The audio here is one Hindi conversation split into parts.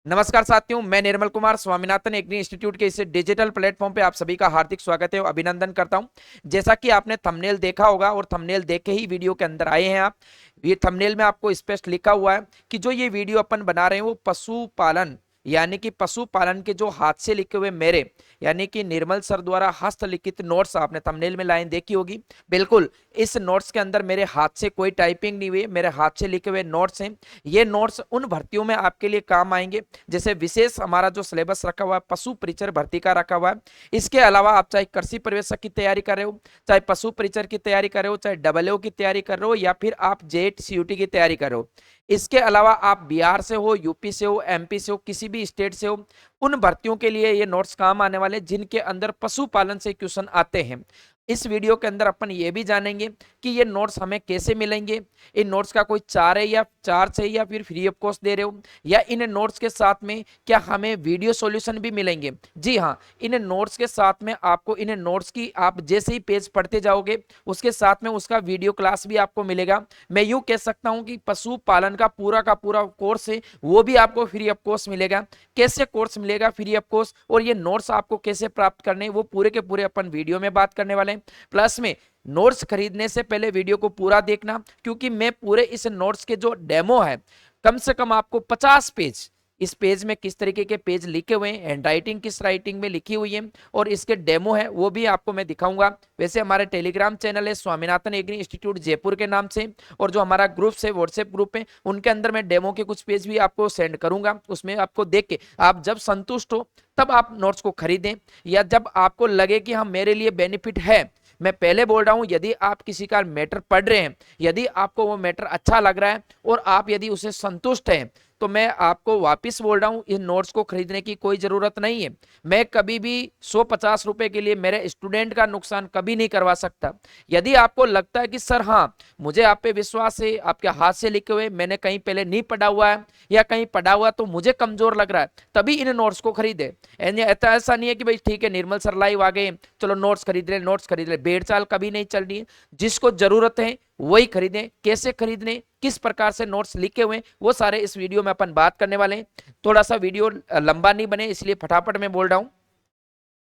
नमस्कार साथियों, मैं निर्मल कुमार स्वामीनाथन एग्री इंस्टीट्यूट के इस डिजिटल प्लेटफॉर्म पे आप सभी का हार्दिक स्वागत है और अभिनंदन करता हूं। जैसा कि आपने थंबनेल देखा होगा और थंबनेल देख के ही वीडियो के अंदर आए हैं आप। ये थंबनेल में आपको स्पष्ट लिखा हुआ है कि जो ये वीडियो अपन बना रहे हैं वो पशुपालन यानी कि पशुपालन के जो हाथ से लिखे हुए मेरे यानी कि निर्मल सर द्वारा हस्तलिखित नोट्स, आपने थंबनेल में लाइन देखी होगी। बिल्कुल इस नोट्स के अंदर मेरे हाथ से कोई टाइपिंग नहीं हुई है, मेरे हाथ से लिखे हुए नोट्स हैं। ये नोट्स उन भर्तियों में आपके लिए काम आएंगे। जैसे विशेष हमारा जो सिलेबस रखा हुआ है पशु परिचर भर्ती का रखा हुआ है। इसके अलावा आप चाहे कृषि पर्यवेक्षक की तैयारी कर रहे हो, चाहे पशु परिचर की तैयारी कर रहे हो, चाहे डबलओ की तैयारी कर रहे हो या फिर आप जेट सीयूटी की तैयारी कर रहे हो। इसके अलावा आप बिहार से हो, यूपी से हो, एमपी से हो, किसी भी स्टेट से हो, उन भर्तियों के लिए ये नोट्स काम आने वाले जिनके अंदर पशुपालन से क्वेश्चन आते हैं। इस वीडियो के अंदर अपन ये भी जानेंगे कि ये नोट्स हमें कैसे मिलेंगे, इन नोट्स का कोई चार्ज है या चार्ज है या फिर फ्री ऑफ कॉस्ट दे रहे हो, या इन नोट्स के साथ में क्या हमें वीडियो सॉल्यूशन भी मिलेंगे। जी हाँ, इन नोट्स के साथ में आपको इन नोट्स की आप जैसे ही पेज पढ़ते जाओगे उसके साथ में उसका वीडियो क्लास भी आपको मिलेगा। मैं यूं कह सकता हूं कि पशुपालन का पूरा कोर्स है वो भी आपको फ्री ऑफ कॉस्ट मिलेगा। कैसे कोर्स मिलेगा फ्री ऑफ कॉस्ट और ये नोट्स आपको कैसे प्राप्त करने वो पूरे के पूरे अपन वीडियो में बात करने वाले हैं। प्लस में नोट्स खरीदने से पहले वीडियो को पूरा देखना, क्योंकि मैं पूरे इस नोट्स के जो डेमो है कम से कम आपको 50 पेज, इस पेज में किस तरीके के पेज लिखे हुए हैं, हैंड राइटिंग किस राइटिंग में लिखी हुई है और इसके डेमो है वो भी आपको मैं दिखाऊंगा। वैसे हमारे टेलीग्राम चैनल है स्वामीनाथन एग्री इंस्टीट्यूट जयपुर के नाम से, और जो हमारा ग्रुप है व्हाट्सएप ग्रुप है उनके अंदर मैं डेमो के कुछ पेज भी आपको सेंड करूंगा। उसमें आपको देख के आप जब संतुष्ट हो तब आप नोट्स को खरीदें, या जब आपको लगे कि हाँ मेरे लिए बेनिफिट है। मैं पहले बोल रहा हूं, यदि आप किसी का मैटर पढ़ रहे हैं, यदि आपको वो मैटर अच्छा लग रहा है और आप यदि उसे संतुष्ट हैं, तो मैं आपको वापस बोल रहा हूं इन नोट्स को खरीदने की कोई जरूरत नहीं है। मैं कभी भी 150 रुपए के लिए मेरे स्टूडेंट का नुकसान कभी नहीं करवा सकता। यदि आपको लगता है कि सर हाँ मुझे आप पे विश्वास है, आपके हाथ से लिखे हुए, मैंने कहीं पहले नहीं पढ़ा हुआ है या कहीं पढ़ा हुआ तो मुझे कमजोर लग रहा है, तभी इन नोट्स को खरीदे। ऐसा नहीं है कि भाई ठीक है निर्मल सर लाइव आ गए चलो नोट्स खरीद ले, नोट्स खरीद ले, भेड़ चाल कभी नहीं चलनी है। जिसको जरूरत है वही खरीदें। कैसे खरीदने, किस प्रकार से नोट्स लिखे हुए वो सारे इस वीडियो में अपन बात करने वाले हैं। थोड़ा सा वीडियो लंबा नहीं बने इसलिए फटाफट में बोल रहा हूं।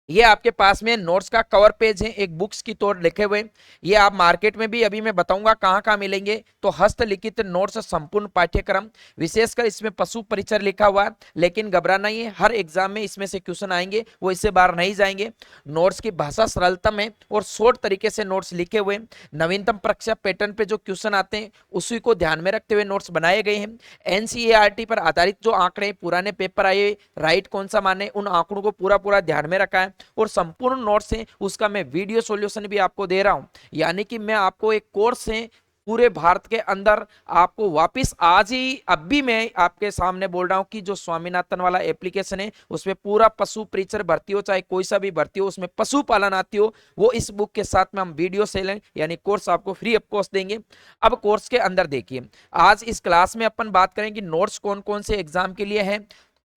ये आपके पास में नोट्स का कवर पेज है, एक बुक्स की तौर लिखे हुए। ये आप मार्केट में भी अभी मैं बताऊंगा कहां कहां मिलेंगे। तो हस्तलिखित नोट्स संपूर्ण पाठ्यक्रम, विशेषकर इसमें पशु परिचर लिखा हुआ है, लेकिन घबराना ही है, हर एग्जाम में इसमें से क्वेश्चन आएंगे, वो इससे बाहर नहीं जाएंगे। नोट्स की भाषा सरलतम है और शॉर्ट तरीके से नोट्स लिखे हुए। नवीनतम परीक्षा पैटर्न पे जो क्वेश्चन आते हैं उसी को ध्यान में रखते हुए नोट्स बनाए गए हैं। एनसीईआरटी पर आधारित जो आंकड़े पुराने पेपर आए, राइट कौन सा माने, उन आंकड़ों को पूरा पूरा ध्यान में रखा है और संपूर्ण नोट्स है उसका मैं वीडियो सॉल्यूशन भी आपको दे रहा हूं। यानी कि मैं आपको एक कोर्स है पूरे भारत के अंदर आपको वापस आज ही अब भी मैं आपके सामने बोल रहा हूं कि जो स्वामीनाथन वाला एप्लीकेशन है उसमें पूरा पशु परिचर भर्ती हो, चाहे कोई सा भी भर्ती हो उसमें पशुपालन आती हो, वो इस बुक के साथ में हम वीडियो से लें यानी कोर्स आपको फ्री ऑफ कॉस्ट देंगे। अब कोर्स के अंदर देखिए, आज इस क्लास में अपन बात करें कि नोट्स कौन कौन से एग्जाम के लिए है।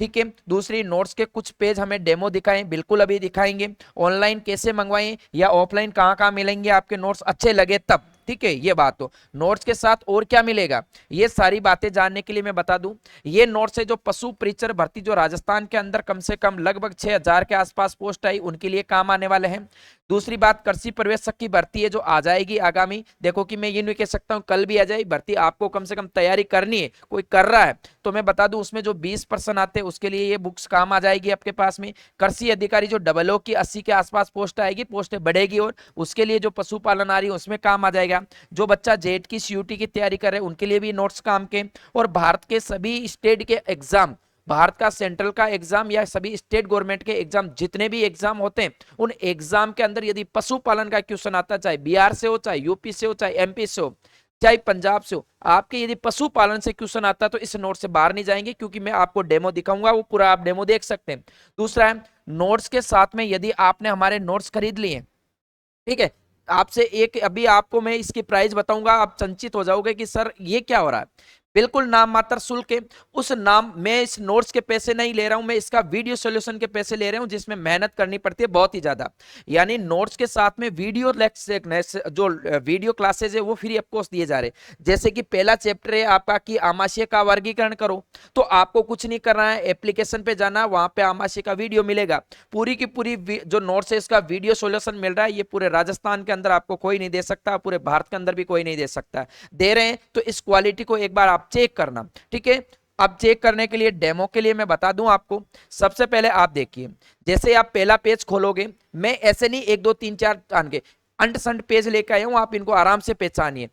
ठीक है, दूसरी नोट्स के कुछ पेज हमें डेमो दिखाएं, बिल्कुल अभी दिखाएंगे। ऑनलाइन कैसे मंगवाएं या ऑफलाइन कहां कहां मिलेंगे आपके नोट्स अच्छे लगे तब। ठीक है, ये बात हो। नोट्स के साथ और क्या मिलेगा ये सारी बातें जानने के लिए मैं बता दूं, ये नोट्स है जो पशु परिचर भर्ती जो राजस्थान के अंदर कम से कम लगभग 6000 के आसपास पोस्ट आई उनके लिए काम आने वाले हैं। दूसरी बात, कृषि पर्यवेक्षक की भर्ती है जो आ जाएगी आगामी। देखो कि मैं ये नहीं कह सकता हूं कल भी आ जाए भर्ती, आपको कम से कम तैयारी करनी है। कोई कर रहा है तो मैं बता दूं उसमें जो 20% आते हैं उसके लिए ये बुक्स काम आ जाएगी आपके पास में। कृषि अधिकारी जो डबलओ की 80 के आसपास पोस्ट आएगी, पोस्टें बढ़ेगी और उसके लिए जो पशुपालन आ रही है उसमें काम आ जाएगा। जो बच्चा जेट की सीयूटी की तैयारी कर रहे हैं उनके लिए भी नोट्स काम के। और भारत के सभी स्टेट के एग्जाम, भारत का सेंट्रल का एग्जाम या सभी स्टेट गवर्नमेंट के एग्जाम, जितने भी एग्जाम होते हैं उन एग्जाम के अंदर यदि पशुपालन का क्वेश्चन आता, चाहे बिहार से हो, चाहे यूपी से हो, चाहे एमपी से हो, चाहे पंजाब से हो, आपके यदि पशुपालन से क्वेश्चन आता तो इस नोट से बाहर नहीं जाएंगे, क्योंकि मैं आपको डेमो दिखाऊंगा, वो पूरा आप डेमो देख सकते हैं। दूसरा है, नोट्स के साथ में यदि आपने हमारे नोट्स खरीद लिए, ठीक है, आपसे एक अभी आपको मैं इसकी प्राइस बताऊंगा, आप चंचित हो जाओगे कि सर ये क्या हो रहा है। बिल्कुल नाम मात्र शुल्क है। उस नाम मैं इस नोट्स के पैसे नहीं ले रहा हूं, मैं इसका वीडियो सॉल्यूशन के पैसे ले रहा हूं, जिसमें मेहनत करनी पड़ती है बहुत ही ज्यादा। यानी नोट्स के साथ में वीडियो जो वीडियो क्लासेज है वो फ्री ऑफ कॉस्ट दिए जा रहे हैं। जैसे कि पहला चैप्टर है आपका कि आमाशय का वर्गीकरण करो, तो आपको कुछ नहीं करना है, एप्लीकेशन पे जाना, वहां पे आमाशय का वीडियो मिलेगा, पूरी की पूरी जो नोट्स है इसका वीडियो सॉल्यूशन मिल रहा है। ये पूरे राजस्थान के अंदर आपको कोई नहीं दे सकता, पूरे भारत के अंदर भी कोई नहीं दे सकता। दे रहे हैं तो इस क्वालिटी को एक बार आप चेक करना, ठीक है। अब चेक करने के लिए डेमो के लिए मैं बता दूं आपको, सबसे पहले आप देखिए, जैसे आप पहला पेज खोलोगे, मैं ऐसे नहीं 1 2 3 4 आन के अंट संट पेज लेकर आया हूं, आप इनको आराम से पहचानिए।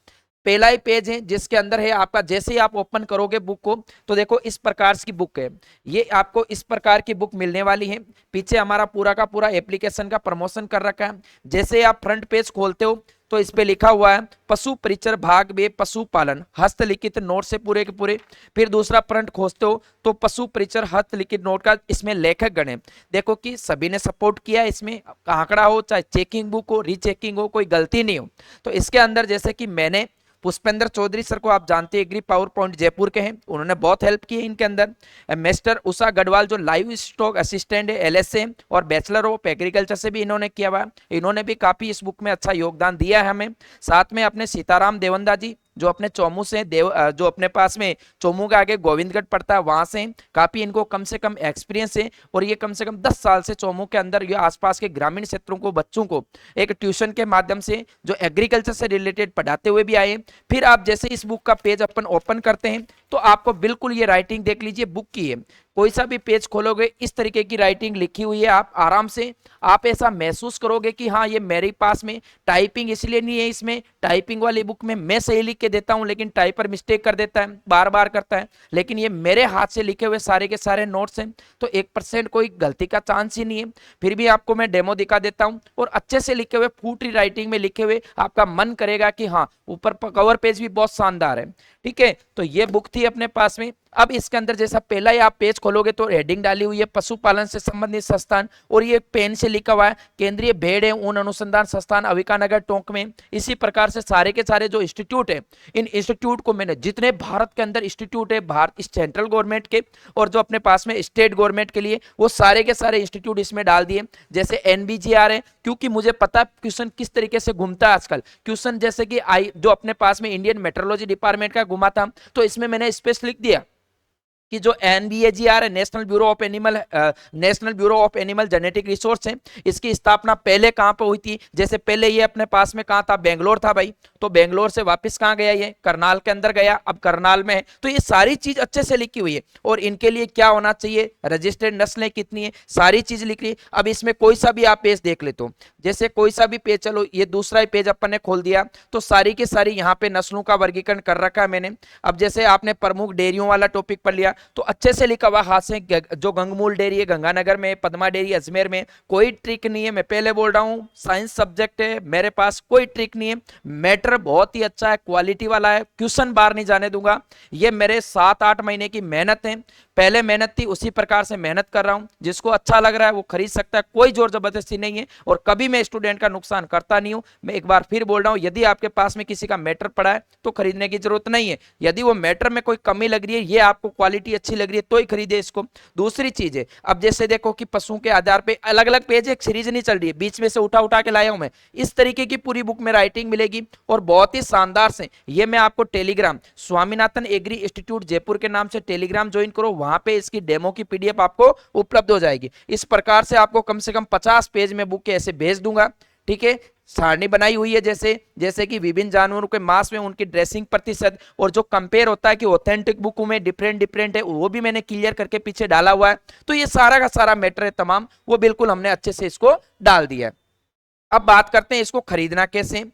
पहला ही पेज है जिसके अंदर है आपका, जैसे ही आप ओपन करोगे बुक को तो देखो इस प्रकार की बुक है, ये आपको इस प्रकार की बुक मिलने वाली है। पीछे हमारा पूरा का पूरा एप्लीकेशन का प्रमोशन कर रखा है। जैसे आप फ्रंट पेज खोलते हो तो इस पे लिखा हुआ है पशु परिचर भाग बे पशुपालन हस्तलिखित नोट से पूरे के पूरे। फिर दूसरा फ्रंट खोजते हो तो पशु परिचर हस्तलिखित नोट का इसमें लेखक गण है, देखो कि सभी ने सपोर्ट किया, इसमें आंकड़ा हो चाहे चेकिंग बुक हो रीचेकिंग हो कोई गलती नहीं हो। तो इसके अंदर जैसे कि मैंने पुष्पेंद्र चौधरी सर को आप जानते हैं, एग्री पावर पॉइंट जयपुर के हैं, उन्होंने बहुत हेल्प की है इनके अंदर। मिस्टर उषा गढ़वाल जो लाइव स्टॉक असिस्टेंट है LSA और बैचलर ऑफ एग्रीकल्चर से भी इन्होंने किया हुआ है, इन्होंने भी काफी इस बुक में अच्छा योगदान दिया है हमें। साथ में अपने सीताराम देवंदा जी जो अपने चोमू से जो अपने पास में चोमू के आगे गोविंदगढ़ पड़ता है वहां से, काफी इनको कम से कम एक्सपीरियंस है और ये कम से कम 10 साल से चोमू के अंदर ये आसपास के ग्रामीण क्षेत्रों को बच्चों को एक ट्यूशन के माध्यम से जो एग्रीकल्चर से रिलेटेड पढ़ाते हुए भी आए। फिर आप जैसे इस बुक का पेज अपन ओपन करते हैं तो आपको बिल्कुल ये राइटिंग देख लीजिए बुक की है, कोई सा भी पेज खोलोगे इस तरीके की राइटिंग लिखी हुई है, आप आराम से आप ऐसा महसूस करोगे कि हाँ ये मेरे पास में टाइपिंग इसलिए नहीं है, इसमें टाइपिंग वाली बुक में मैं सही लिख के देता हूं लेकिन टाइपर मिस्टेक कर देता है, बार बार करता है, लेकिन ये मेरे हाथ से लिखे हुए सारे के सारे नोट्स हैं तो 1% कोई गलती का चांस ही नहीं है। फिर भी आपको मैं डेमो दिखा देता हूं और अच्छे से लिखे हुए फूटरी राइटिंग में लिखे हुए, आपका मन करेगा कि हाँ ऊपर कवर पेज भी बहुत शानदार है, ठीक है। तो ये बुक थी अपने पास में। अब इसके अंदर जैसा पहला ही आप पेज खोलोगे तो हेडिंग डाली हुई है पशुपालन से संबंधित संस्थान और ये पेन से लिखा हुआ है केंद्रीय भेड़ एवं ऊन अनुसंधान संस्थान अविकानगर टोंक में। इसी प्रकार से सारे के सारे जो इंस्टीट्यूट है, इन इंस्टीट्यूट को मैंने जितने भारत के अंदर इंस्टीट्यूट है भारत सेंट्रल गवर्नमेंट के और जो अपने पास में स्टेट गवर्नमेंट के लिए, वो सारे के सारे इंस्टीट्यूट इसमें डाल दिए। जैसे NBGR है, क्योंकि मुझे पता है क्वेश्चन किस तरीके से घूमता है आजकल, क्वेश्चन जैसे कि जो अपने पास में इंडियन मेट्रोलॉजी डिपार्टमेंट का घुमा था तो इसमें मैंने स्पेस लिख दिया कि जो NBAGR है national bureau of animal genetic resource है, इसकी स्थापना पहले कहां पे हुई थी। जैसे पहले ये अपने पास में कहां था, बेंगलोर था भाई, तो बेंगलोर से वापस कहां गया, ये करनाल के अंदर गया, अब करनाल में है। तो ये सारी चीज अच्छे से लिखी हुई है और इनके लिए क्या होना चाहिए, रजिस्टर्ड नस्लें कितनी है, सारी चीज लिख ली। अब इसमें कोई सा भी आप पेज देख लेते हो, जैसे कोई सा भी पेज, चलो ये दूसरा ही पेज अपन ने खोल दिया तो सारी की सारी यहाँ पे नस्लों का वर्गीकरण कर रखा है मैंने। अब जैसे आपने प्रमुख डेयरियों वाला टॉपिक पढ़ लिया तो अच्छे से लिखा हुआ हाथ से, जो गंगमूल डेयरी है गंगानगर में, पद्मा डेयरी अजमेर में, कोई ट्रिक नहीं है। मैं पहले बोल रहा हूं साइंस सब्जेक्ट है, मेरे पास कोई ट्रिक नहीं है, मैटर बहुत ही अच्छा है, क्वालिटी वाला है, क्वेश्चन बार नहीं जाने दूंगा। ये मेरे 7-8 महीने की मेहनत है, पहले मेहनत थी उसी प्रकार से मेहनत कर रहा हूं। जिसको अच्छा लग रहा है वो खरीद सकता है, कोई जोर जबरदस्ती नहीं है और कभी मैं स्टूडेंट का नुकसान करता नहीं हूं। मैं एक बार फिर बोल रहा हूं, यदि आपके पास में किसी का मैटर पड़ा है तो खरीदने की जरूरत नहीं है। यदि वो मैटर में कोई कमी लग रही है, ये आपको क्वालिटी अच्छी लग रही है तो ही खरीदे इसको। दूसरी चीज है, अब जैसे देखो कि पशुओं के आधार पे अलग अलग पेज, एक सीरीज नहीं चल रही है, बीच में से उठा उठा के लाया हूं मैं, इस तरीके की पूरी बुक में राइटिंग मिलेगी और बहुत ही शानदार से। ये मैं आपको Telegram Swaminathan agri institute Jaipur के नाम से टेलीग्राम ज्वाइन करो, वहां पे इसकी डेमो की PDF आपको उपलब्ध हो जाएगी। इस प्रकार से आपको कम से कम 50 पेज में बुक ऐसे भेज दूंगा, ठीक है। सारणी बनाई हुई है, जैसे कि विभिन्न जानवरों के मांस में उनकी ड्रेसिंग प्रतिशत और जो कंपेयर होता है कि ऑथेंटिक बुकों में डिफरेंट है, वो भी मैंने क्लियर करके पीछे डाला हुआ है। तो ये सारा का सारा मैटर है तमाम, वो बिल्कुल हमने अच्छे से इसको डाल दिया है। अब बात करते हैं इसको खरीदना कैसे।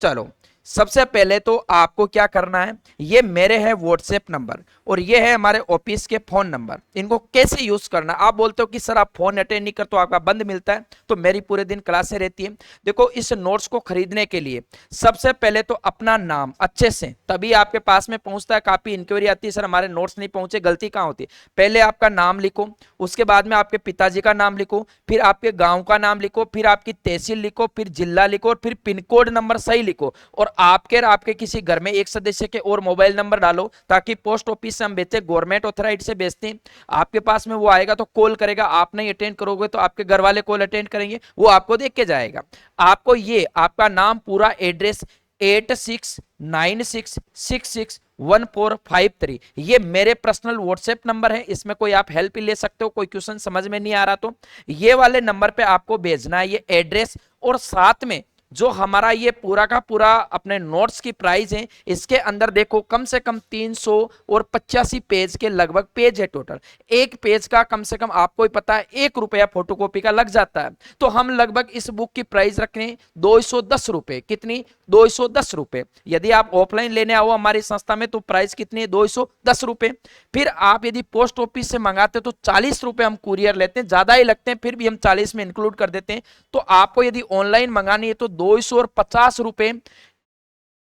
चलो सबसे पहले तो आपको क्या करना है, ये मेरे है व्हाट्सएप नंबर और ये है हमारे ऑफिस के फोन नंबर। इनको कैसे यूज करना, आप बोलते हो कि सर आप फोन अटेंड नहीं करते तो आपका बंद मिलता है, तो मेरी पूरे दिन क्लासें रहती है। देखो इस नोट्स को खरीदने के लिए सबसे पहले तो अपना नाम अच्छे से, तभी आपके पास में पहुंचता है। काफी इंक्वायरी आती है सर हमारे नोट्स नहीं पहुंचे, गलती कहां होती है। पहले आपका नाम लिखो, उसके बाद में आपके पिताजी का नाम लिखो, फिर आपके गाँव का नाम लिखो, फिर आपकी तहसील लिखो, फिर जिला लिखो और फिर पिन कोड नंबर सही लिखो और आपके और आपके किसी घर में एक सदस्य के और मोबाइल नंबर डालो, ताकि पोस्ट ऑफिस से हम भेजते, गवर्नमेंट ऑथराइज से भेजते हैं, आपके पास में वो आएगा तो कॉल करेगा, आप नहीं अटेंड करोगे तो आपके घर वाले कॉल अटेंड करेंगे, वो आपको देख के जाएगा। आपको ये आपका नाम, पूरा एड्रेस, 8696661453, ये मेरे पर्सनल व्हाट्सएप नंबर है, इसमें कोई आप हेल्प ले सकते हो, कोई क्वेश्चन समझ में नहीं आ रहा तो ये वाले नंबर पे आपको भेजना है ये एड्रेस, और साथ में जो हमारा ये पूरा का पूरा अपने नोट्स की प्राइस है, इसके अंदर देखो कम से कम 300 और 85 पेज के लगभग पेज है टोटल। एक पेज का कम से कम आपको ही पता है 1 रुपया फोटोकॉपी का लग जाता है, तो हम लगभग इस बुक की प्राइस रख रहे हैं 210 रुपए। कितनी? 210 रुपए। यदि आप ऑफलाइन लेने आओ हमारी संस्था में तो प्राइस कितनी है? 210 रुपए। फिर आप यदि पोस्ट ऑफिस से मंगाते तो 40 रुपए हम कुरियर लेते हैं, ज्यादा ही लगते हैं, फिर भी हम 40 में इंक्लूड कर देते हैं। तो आपको यदि ऑनलाइन मंगानी है तो 250 रुपए,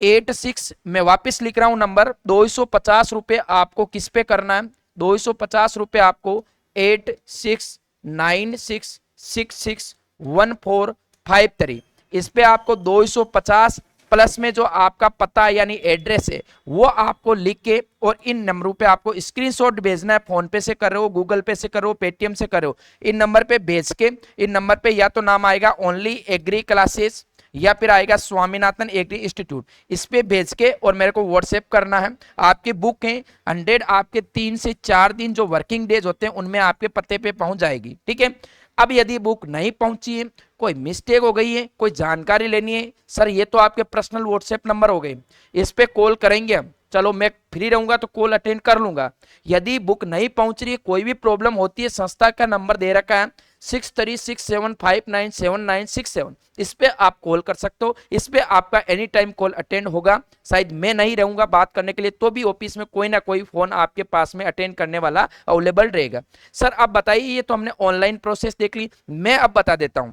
86 में वापस लिख रहा हूं नंबर, 250 रुपए आपको किस पे करना है? 250 रुपए आपको 8696661453, इस पे आपको 250 प्लस में जो आपका पता यानी एड्रेस है वो आपको लिख के और इन नंबरों पे आपको स्क्रीनशॉट भेजना है। फोन पे से कर रहे हो, गूगल पे से कर रहे हो, पेटीएम से कर रहे हो, इन नंबर पे भेज के, इन नंबर पे या तो नाम आएगा ओनली एग्री क्लासेस या फिर आएगा स्वामीनाथन एग्री इंस्टीट्यूट, इस पे भेज के और मेरे को व्हाट्सएप करना है। आपकी बुक है 100 आपके 3 से 4 दिन जो वर्किंग डेज होते हैं उनमें आपके पते पे पहुंच जाएगी, ठीक है। अब यदि बुक नहीं पहुंची है, कोई मिस्टेक हो गई है, कोई जानकारी लेनी है, सर ये तो आपके पर्सनल व्हाट्सएप नंबर हो गए, इस पे कॉल करेंगे हम, चलो मैं फ्री रहूंगा तो कॉल अटेंड कर लूंगा। यदि बुक नहीं पहुंच रही है, कोई भी प्रॉब्लम होती है, संस्था का नंबर दे रखा है 6367597967, इस पे आप कॉल कर सकते हो, इस पे आपका एनी टाइम कॉल अटेंड होगा। शायद मैं नहीं रहूंगा बात करने के लिए तो भी ऑफिस में कोई ना कोई फोन आपके पास में अटेंड करने वाला अवेलेबल रहेगा। सर अब बताइए, ये तो हमने ऑनलाइन प्रोसेस देख ली, मैं अब बता देता हूं।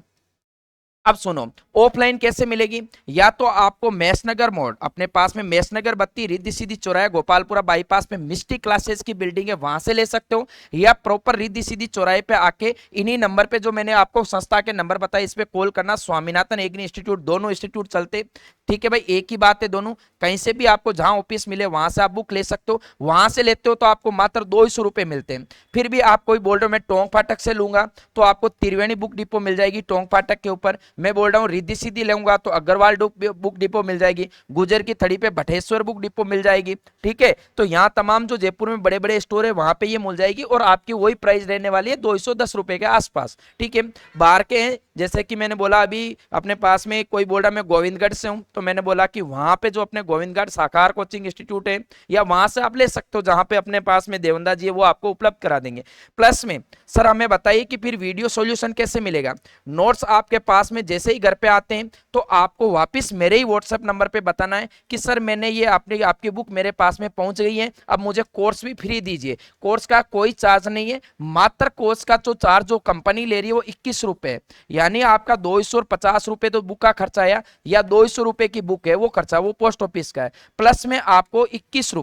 अब सुनो, ऑफलाइन कैसे मिलेगी? या तो आपको मैसनगर मोड़, अपने पास में मैसनगर बत्ती रिद्धि सीधी चौराहा गोपालपुरा बाईपास पे मिस्टी क्लासेस की बिल्डिंग है, वहां से ले सकते हो, या प्रॉपर रिद्धि सीधी चौराहे पे आके इन्हीं नंबर पे जो मैंने आपको संस्था के नंबर बताया इस पे कॉल करना। स्वामीनाथन एग्री इंस्टीट्यूट, दोनों इंस्टीट्यूट चलते, ठीक है भाई, एक ही बात है दोनों, कहीं से भी आपको जहां ऑफिस मिले वहां से आप बुक ले सकते हो। वहां से लेते हो तो आपको मात्र 200 रुपए मिलते हैं। फिर भी आप कोई बोल रहे हो मैं टोंक फाटक से लूंगा तो आपको त्रिवेणी बुक डिपो मिल जाएगी टोंक फाटक के ऊपर। मैं बोल रहा हूँ रिद्धि सीधी लूंगा तो अग्रवाल बुक डिपो मिल जाएगी, गुजर की थड़ी पे भटेश्वर बुक डिपो मिल जाएगी, ठीक है। तो यहाँ तमाम जो जयपुर में बड़े बड़े स्टोर है वहां पे ये मिल जाएगी और आपकी वही प्राइस रहने वाली है 210 रुपए के आसपास, ठीक है। बाहर के हैं, जैसे कि मैंने बोला अभी अपने पास में कोई बोल रहा मैं गोविंदगढ़ से हूं, तो मैंने बोला कि वहां पे जो अपने गोविंदगढ़ साकार कोचिंग इंस्टीट्यूट है या वहां से आप ले सकते हो, जहां पे अपने पास में देवंदा जी है वो आपको उपलब्ध करा देंगे। प्लस में सर हमें बताइए कि फिर वीडियो सॉल्यूशन कैसे मिलेगा? नोट्स आपके पास में जैसे ही घर पे आते हैं तो आपको वापस मेरे ही व्हाट्सएप नंबर पे बताना है कि सर मैंने ये आपकी बुक मेरे पास में पहुंच गई है, अब मुझे कोर्स भी फ्री दीजिए। कोर्स का कोई चार्ज नहीं है, मात्र कोर्स का जो चार्ज जो कंपनी ले रही है वो 21 रुपए, यानी आपका 250 रुपए तो बुक का खर्चा आया, या 200 रुपए की बुक है वो खर्चा वो पोस्ट ऑफिस का है, प्लस में आपको 21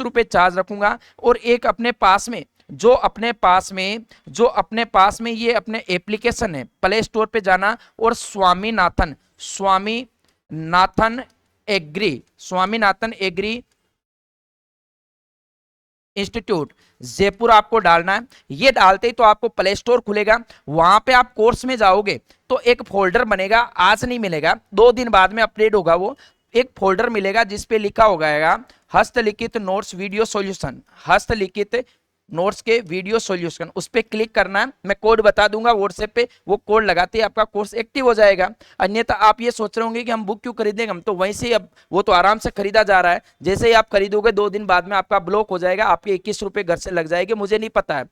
रुपए चार्ज रखूंगा। और एक अपने पास में जो अपने पास में ये अपने एप्लीकेशन है, प्ले स्टोर पे जाना और स्वामीनाथन एग्री इंस्टीट्यूट जयपुर आपको डालना है। ये डालते ही तो आपको प्ले स्टोर खुलेगा, वहां पे आप कोर्स में जाओगे तो एक फोल्डर बनेगा, आज नहीं मिलेगा 2 दिन बाद में अपडेट होगा, वो एक फोल्डर मिलेगा जिस पे लिखा होगा हस्तलिखित नोट्स वीडियो सॉल्यूशन, हस्तलिखित नोट्स के वीडियो सॉल्यूशन, उस पर क्लिक करना है। मैं कोड बता दूंगा व्हाट्सएप पे, वो कोड लगाते ही आपका कोर्स एक्टिव हो जाएगा। अन्यथा आप ये सोच रहे होंगे कि हम बुक क्यों खरीदेंगे, हम तो वहीं से अब वो तो आराम से खरीदा जा रहा है, जैसे ही आप खरीदोगे 2 दिन बाद में आपका ब्लॉक हो जाएगा, आपके 21 रुपए घर से लग जाएंगे, मुझे नहीं पता है,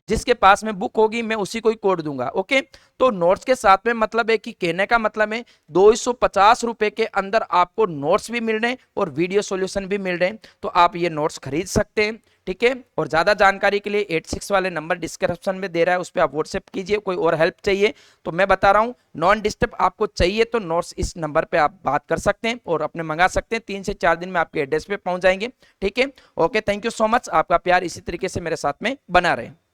जिसके पास में बुक होगी मैं उसी को ही कोड दूंगा, ओके। तो नोट्स के साथ में मतलब है कि कहने का मतलब है 250 रुपए के अंदर आपको नोट्स भी मिल रहे हैं और वीडियो सॉल्यूशन भी मिल रहे हैं, तो आप ये नोट्स खरीद सकते हैं, ठीक है। और ज्यादा जानकारी के लिए 86 वाले नंबर डिस्क्रिप्शन में दे रहा है, उस पर आप व्हाट्सएप कीजिए। कोई और हेल्प चाहिए तो मैं बता रहा हूँ, नॉन डिस्टर्ब आपको चाहिए तो नोट्स इस नंबर पे आप बात कर सकते हैं और अपने मंगा सकते हैं, 3 से 4 दिन में आपके एड्रेस पे पहुंच जाएंगे, ठीक है। Okay, thank you so much, आपका प्यार इसी तरीके से मेरे साथ में बना रहे।